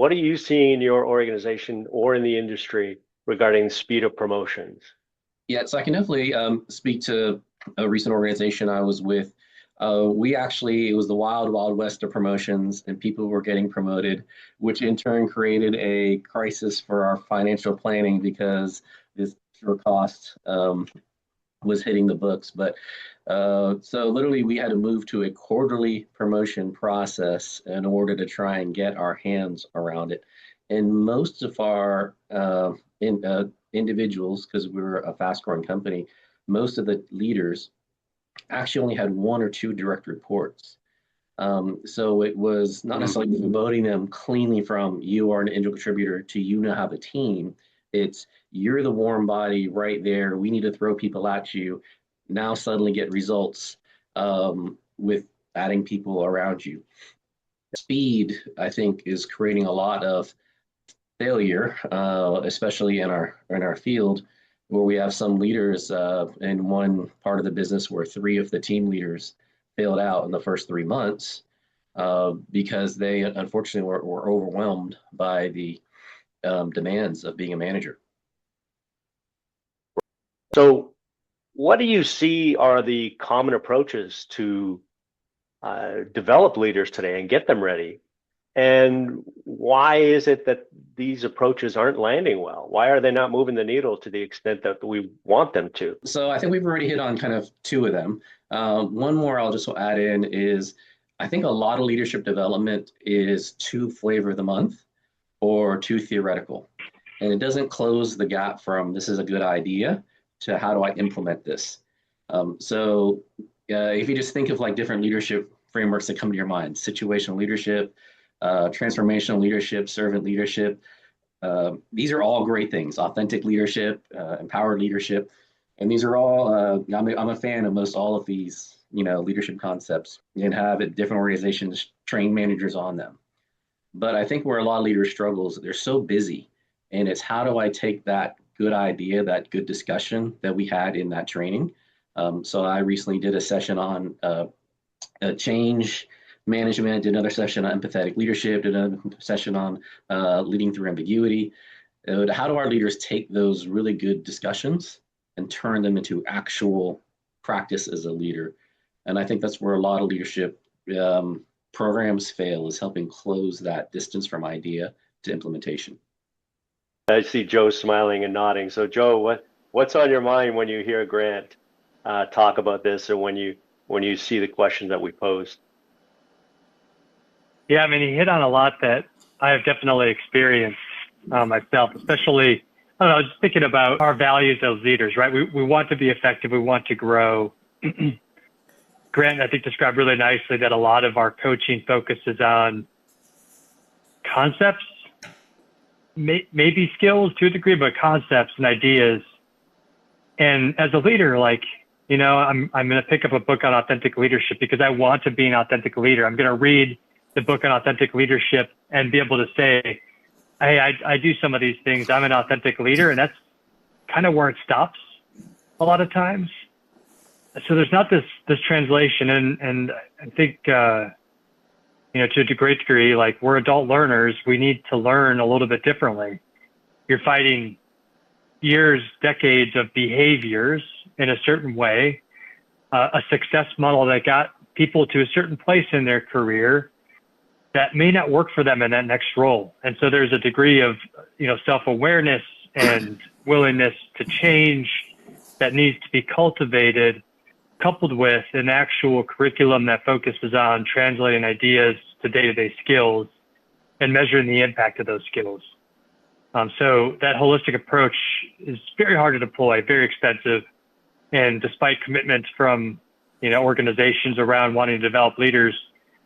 what are you seeing in your organization or in the industry regarding speed of promotions? Yeah, so I can definitely speak to a recent organization I was with. It was the wild, wild west of promotions, and people were getting promoted, which in turn created a crisis for our financial planning because this extra cost was hitting the books. But so literally, we had to move to a quarterly promotion process in order to try and get our hands around it. And most of our individuals, because we're a fast growing company, most of the leaders actually only had one or two direct reports. So it was not necessarily promoting them cleanly from you are an individual contributor to you now have a team. It's you're the warm body right there. We need to throw people at you. Now suddenly get results with adding people around you. Speed, I think, is creating a lot of failure, especially in our field, where we have some leaders in one part of the business where 3 of the team leaders failed out in the first 3 months because they unfortunately were overwhelmed by the demands of being a manager. So what do you see are the common approaches to develop leaders today and get them ready? And why is it that these approaches aren't landing well? Why are they not moving the needle to the extent that we want them to? So I think we've already hit on kind of 2 of them. One more I'll just add in is I think a lot of leadership development is too flavor of the month or too theoretical. And it doesn't close the gap from this is a good idea to how do I implement this. If you just think of like different leadership frameworks that come to your mind, situational leadership, transformational leadership, servant leadership. These are all great things. Authentic leadership, empowered leadership, and these are all. I'm a fan of most all of these, leadership concepts, and have different organizations train managers on them. But I think where a lot of leaders struggle is they're so busy, and it's how do I take that good idea, that good discussion that we had in that training. So I recently did a session on change management, did another session on empathetic leadership, did another session on leading through ambiguity. How do our leaders take those really good discussions and turn them into actual practice as a leader? And I think that's where a lot of leadership programs fail, is helping close that distance from idea to implementation. I see Joe smiling and nodding. So Joe, what's on your mind when you hear Grant talk about this, or when you see the questions that we posed? Yeah, I mean, he hit on a lot that I have definitely experienced myself, especially, I don't know, just thinking about our values as leaders, right? We want to be effective. We want to grow. Grant, I think, described really nicely that a lot of our coaching focuses on concepts, maybe skills to a degree, but concepts and ideas. And as a leader, I'm going to pick up a book on authentic leadership because I want to be an authentic leader. I'm going to read the book on authentic leadership and be able to say, hey, I do some of these things. I'm an authentic leader. And that's kind of where it stops a lot of times. So there's not this translation. And I think, to a great degree, we're adult learners, we need to learn a little bit differently. You're fighting years, decades of behaviors in a certain way, a success model that got people to a certain place in their career that may not work for them in that next role. And so there's a degree of, self-awareness and willingness to change that needs to be cultivated, coupled with an actual curriculum that focuses on translating ideas to day-to-day skills and measuring the impact of those skills. So that holistic approach is very hard to deploy, very expensive. And despite commitments from, organizations around wanting to develop leaders,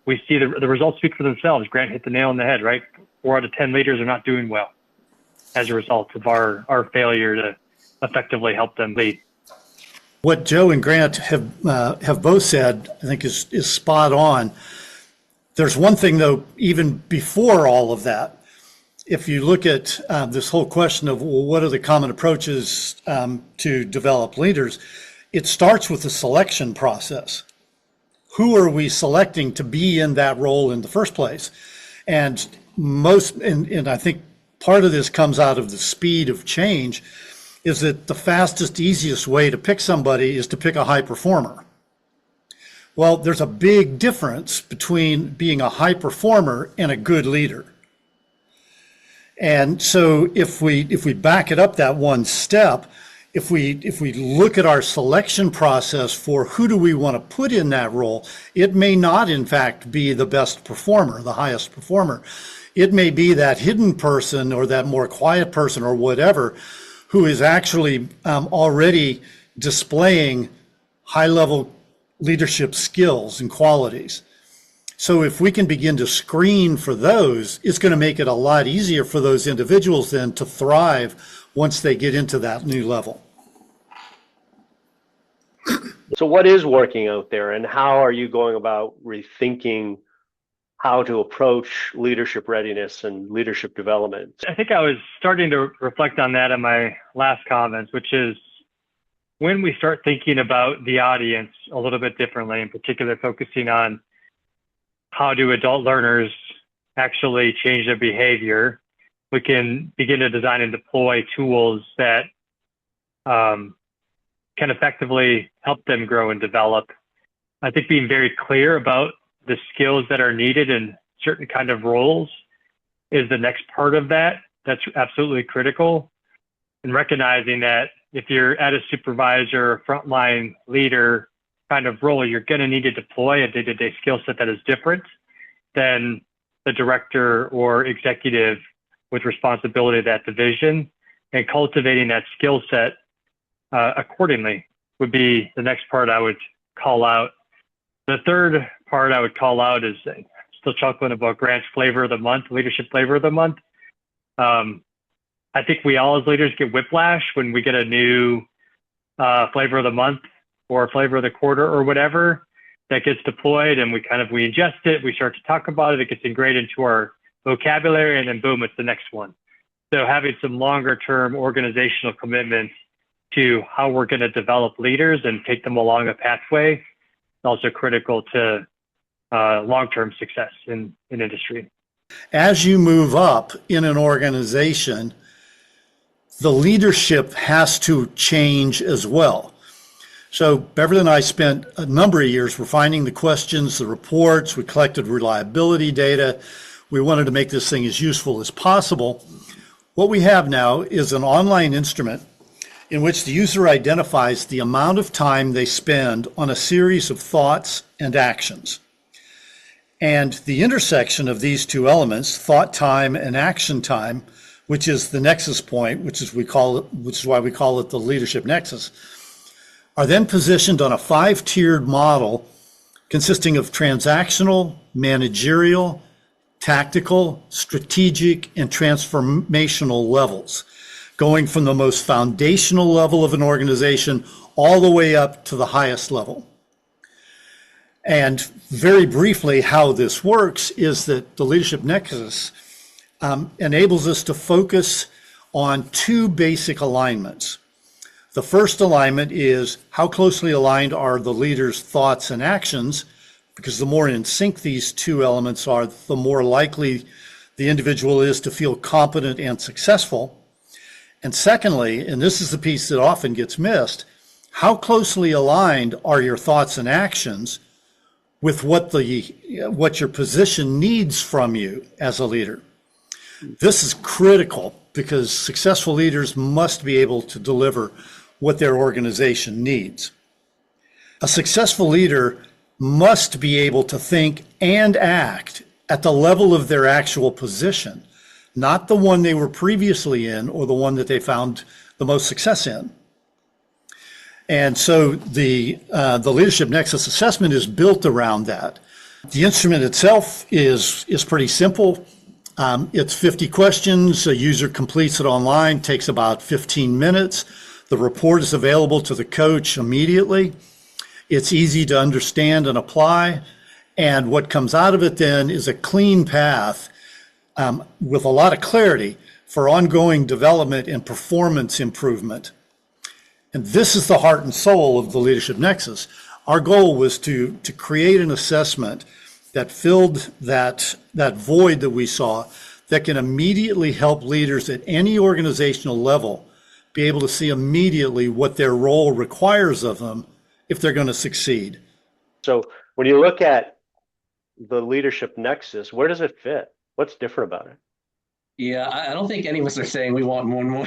we see the results speak for themselves. Grant hit the nail on the head, right? 4 out of 10 leaders are not doing well as a result of our failure to effectively help them lead. What Joe and Grant have both said, I think, is spot on. There's one thing, though, even before all of that. If you look at this whole question of, well, what are the common approaches to develop leaders, it starts with the selection process. Who are we selecting to be in that role in the first place? And and I think part of this comes out of the speed of change, is that the fastest, easiest way to pick somebody is to pick a high performer. Well, there's a big difference between being a high performer and a good leader. And so if we back it up that one step, if we look at our selection process for who do we want to put in that role, it may not in fact be the best performer, the highest performer. It may be that hidden person or that more quiet person or whatever who is actually already displaying high-level leadership skills and qualities. So if we can begin to screen for those, it's going to make it a lot easier for those individuals then to thrive once they get into that new level. So what is working out there, and how are you going about rethinking how to approach leadership readiness and leadership development? I think I was starting to reflect on that in my last comments, which is when we start thinking about the audience a little bit differently, in particular focusing on how do adult learners actually change their behavior, we can begin to design and deploy tools that can effectively help them grow and develop. I think being very clear about the skills that are needed in certain kind of roles is the next part of that. That's absolutely critical. And recognizing that if you're at a supervisor or frontline leader kind of role, you're going to need to deploy a day-to-day skill set that is different than the director or executive with responsibility of that division, and cultivating that skill set accordingly would be the next part I would call out. The third part I would call out is still chuckling about Grant's flavor of the month, leadership flavor of the month. I think we all as leaders get whiplash when we get a new flavor of the month or flavor of the quarter or whatever that gets deployed, and we ingest it, we start to talk about it, it gets ingrained into our vocabulary, and then boom, it's the next one. So having some longer term organizational commitments to how we're going to develop leaders and take them along a pathway is also critical to long-term success in industry. As you move up in an organization, the leadership has to change as well. So Beverly and I spent a number of years refining the questions, the reports, we collected reliability data. We wanted to make this thing as useful as possible. What we have now is an online instrument in which the user identifies the amount of time they spend on a series of thoughts and actions. And the intersection of these two elements, thought time and action time, which is the nexus point, which is why we call it the Leadership Nexus, are then positioned on a 5-tiered model consisting of transactional, managerial, tactical, strategic, and transformational levels, going from the most foundational level of an organization all the way up to the highest level. And very briefly, how this works is that the Leadership Nexus enables us to focus on 2 basic alignments. The first alignment is how closely aligned are the leader's thoughts and actions, because the more in sync these 2 elements are, the more likely the individual is to feel competent and successful. And secondly, and this is the piece that often gets missed, how closely aligned are your thoughts and actions with what your position needs from you as a leader? This is critical because successful leaders must be able to deliver what their organization needs. A successful leader must be able to think and act at the level of their actual position, not the one they were previously in or the one that they found the most success in. And so the Leadership Nexus assessment is built around that. The instrument itself is pretty simple. It's 50 questions. A user completes it online, takes about 15 minutes. The report is available to the coach immediately. It's easy to understand and apply. And what comes out of it then is a clean path with a lot of clarity for ongoing development and performance improvement. And this is the heart and soul of the Leadership Nexus. Our goal was to create an assessment that filled that void that we saw, that can immediately help leaders at any organizational level be able to see immediately what their role requires of them if they're going to succeed. So when you look at the Leadership Nexus, where does it fit? What's different about it? Yeah, I don't think any of us are saying we want more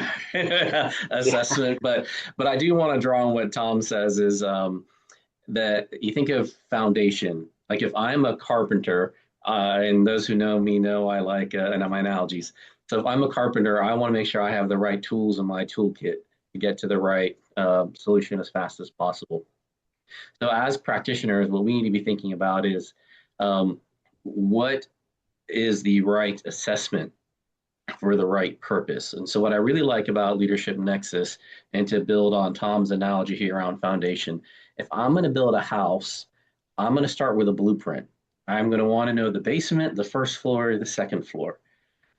assessment, but I do want to draw on what Tom says is that you think of foundation. Like if I'm a carpenter, and those who know me know I like and my analogies. So if I'm a carpenter, I want to make sure I have the right tools in my toolkit to get to the right solution as fast as possible. So as practitioners, what we need to be thinking about is what is the right assessment for the right purpose. And so what I really like about Leadership Nexus, and to build on Tom's analogy here around foundation, if I'm going to build a house, I'm going to start with a blueprint. I'm going to want to know the basement, the first floor, the second floor.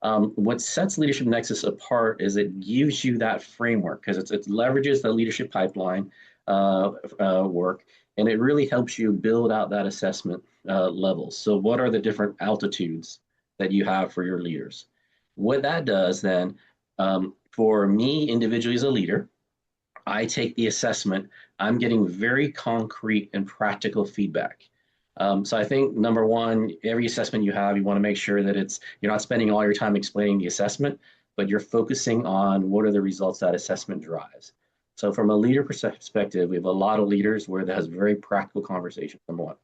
What sets Leadership Nexus apart is it gives you that framework because it leverages the leadership pipeline work, and it really helps you build out that assessment levels. So what are the different altitudes that you have for your leaders? What that does then, for me individually as a leader, I take the assessment, I'm getting very concrete and practical feedback. So I think number one, every assessment you have, you want to make sure that you're not spending all your time explaining the assessment, but you're focusing on what are the results that assessment drives. So from a leader perspective, we have a lot of leaders where that has very practical conversations, number one.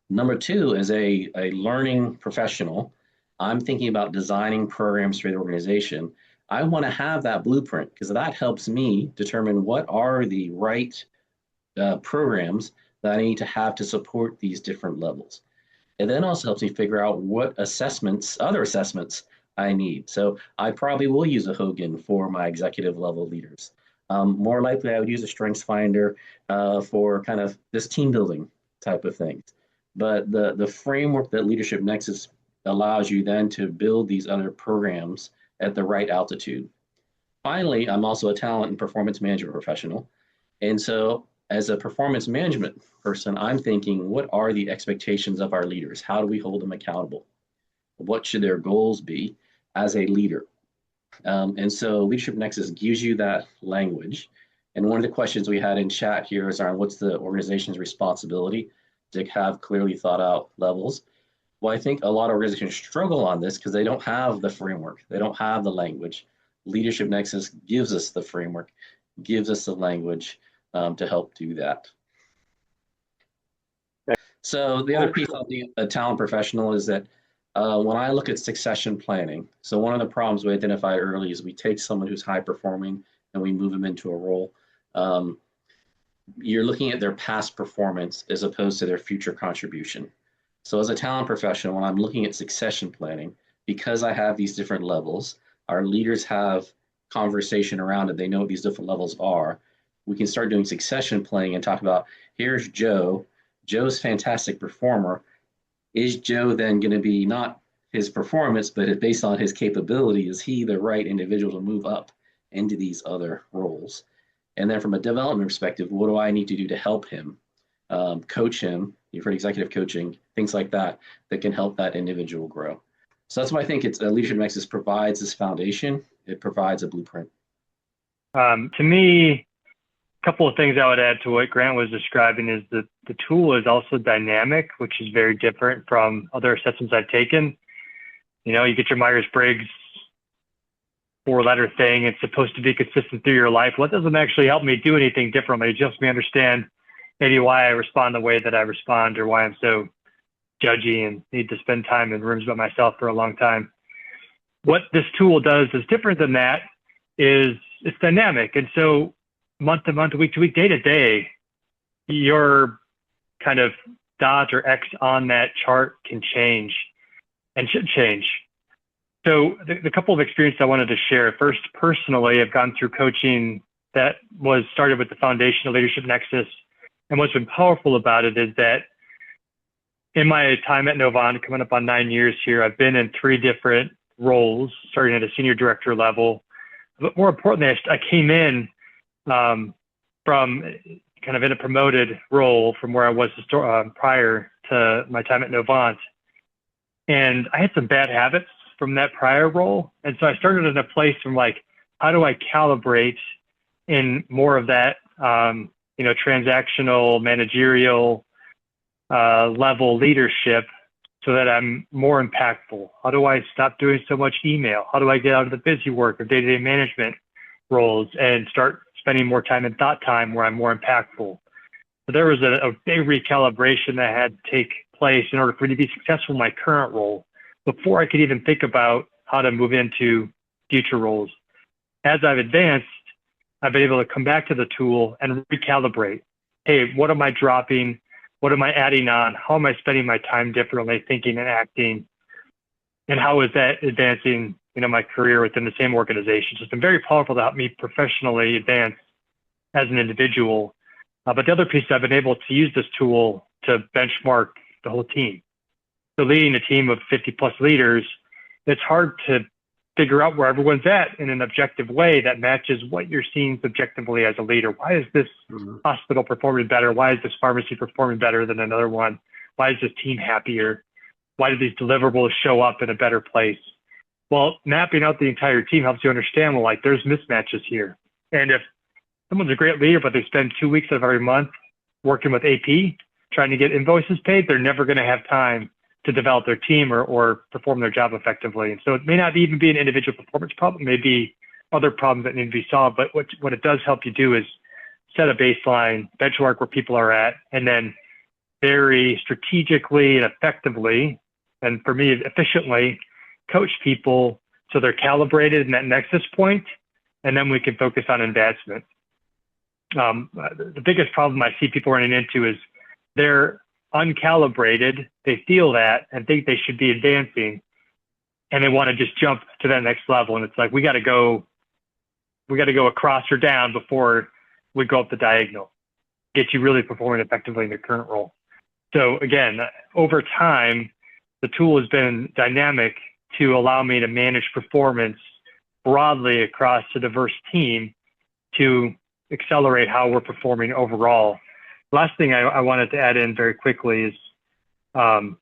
Number two, as a learning professional, I'm thinking about designing programs for the organization. I want to have that blueprint because that helps me determine what are the right programs that I need to have to support these different levels. It then also helps me figure out what other assessments I need. So I probably will use a Hogan for my executive level leaders. More likely, I would use a Strengths Finder for kind of this team building type of things. But the framework that Leadership Nexus allows you then to build these other programs at the right altitude. Finally, I'm also a talent and performance management professional. And so as a performance management person, I'm thinking, what are the expectations of our leaders? How do we hold them accountable? What should their goals be as a leader? And so Leadership Nexus gives you that language. And one of the questions we had in chat here is around what's the organization's responsibility to have clearly thought out levels. Well, I think a lot of organizations struggle on this because they don't have the framework. They don't have the language. Leadership Nexus gives us the framework, gives us the language to help do that. So the other piece of being a talent professional is that when I look at succession planning, so one of the problems we identify early is we take someone who's high performing and we move them into a role. You're looking at their past performance as opposed to their future contribution. So as a talent professional, when I'm looking at succession planning, because I have these different levels, our leaders have conversation around it. They know what these different levels are. We can start doing succession planning and talk about, here's Joe. Joe's fantastic performer. Is Joe then going to be not his performance, but based on his capability, is he the right individual to move up into these other roles? And then from a development perspective, what do I need to do to help him, coach him, for executive coaching, things like that, that can help that individual grow. So that's why I think Leadership Nexus provides this foundation. It provides a blueprint. To me, a couple of things I would add to what Grant was describing is that the tool is also dynamic, which is very different from other assessments I've taken. You know, you get your Myers-Briggs 4-letter thing. It's supposed to be consistent through your life. Well, that doesn't actually help me do anything differently. It helps me understand maybe why I respond the way that I respond or why I'm so judgy and need to spend time in rooms by myself for a long time. What this tool does is different than that is it's dynamic. And so month to month, week to week, day to day, your kind of dot or X on that chart can change and should change. So the couple of experiences I wanted to share. First, personally, I've gone through coaching that was started with the foundation of Leadership Nexus. And what's been powerful about it is that in my time at Novant, coming up on 9 years here, I've been in 3 different roles, starting at a senior director level. But more importantly, I came in from kind of in a promoted role from where I was prior to my time at Novant. And I had some bad habits from that prior role. And so I started in a place from like, how do I calibrate in more of that, transactional, managerial level leadership so that I'm more impactful? How do I stop doing so much email? How do I get out of the busy work of day-to-day management roles and start spending more time in thought time where I'm more impactful? So there was a big recalibration that had to take place in order for me to be successful in my current role before I could even think about how to move into future roles. As I've advanced, I've been able to come back to the tool and recalibrate. Hey, what am I dropping? What am I adding on? How am I spending my time differently, thinking and acting? And how is that advancing, my career within the same organization? So it's been very powerful to help me professionally advance as an individual. But the other piece, I've been able to use this tool to benchmark the whole team. So leading a team of 50 plus leaders, it's hard to figure out where everyone's at in an objective way that matches what you're seeing subjectively as a leader. Why is this hospital performing better? Why is this pharmacy performing better than another one? Why is this team happier? Why do these deliverables show up in a better place? Well, mapping out the entire team helps you understand, well, like there's mismatches here. And if someone's a great leader, but they spend 2 weeks of every month working with AP, trying to get invoices paid, they're never going to have time to develop their team or perform their job effectively. And so it may not even be an individual performance problem, it may be other problems that need to be solved. But what it does help you do is set a baseline, benchmark where people are at, and then very strategically and effectively, and for me, efficiently, coach people so they're calibrated in that nexus point, and then we can focus on advancement. The biggest problem I see people running into is they're uncalibrated, they feel that and think they should be advancing, and they want to just jump to that next level. And it's like, we got to go across or down before we go up the diagonal, get you really performing effectively in your current role. So again, over time, the tool has been dynamic to allow me to manage performance broadly across a diverse team to accelerate how we're performing overall. Last thing I wanted to add in very quickly is to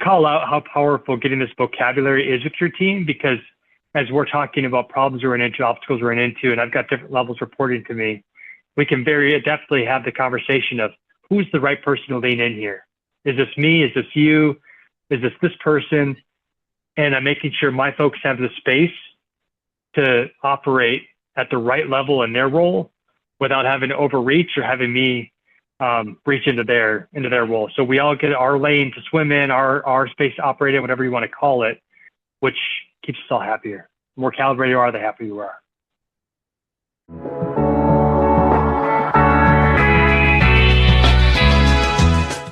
call out how powerful getting this vocabulary is with your team, because as we're talking about problems we're into, obstacles we're into, and I've got different levels reporting to me, we can very adeptly have the conversation of who's the right person to lean in here. Is this me? Is this you? Is this person? And I'm making sure my folks have the space to operate at the right level in their role without having to overreach or having me reach into their role. So we all get our lane to swim in, our space to operate in, whatever you want to call it, which keeps us all happier. The more calibrated you are, the happier you are.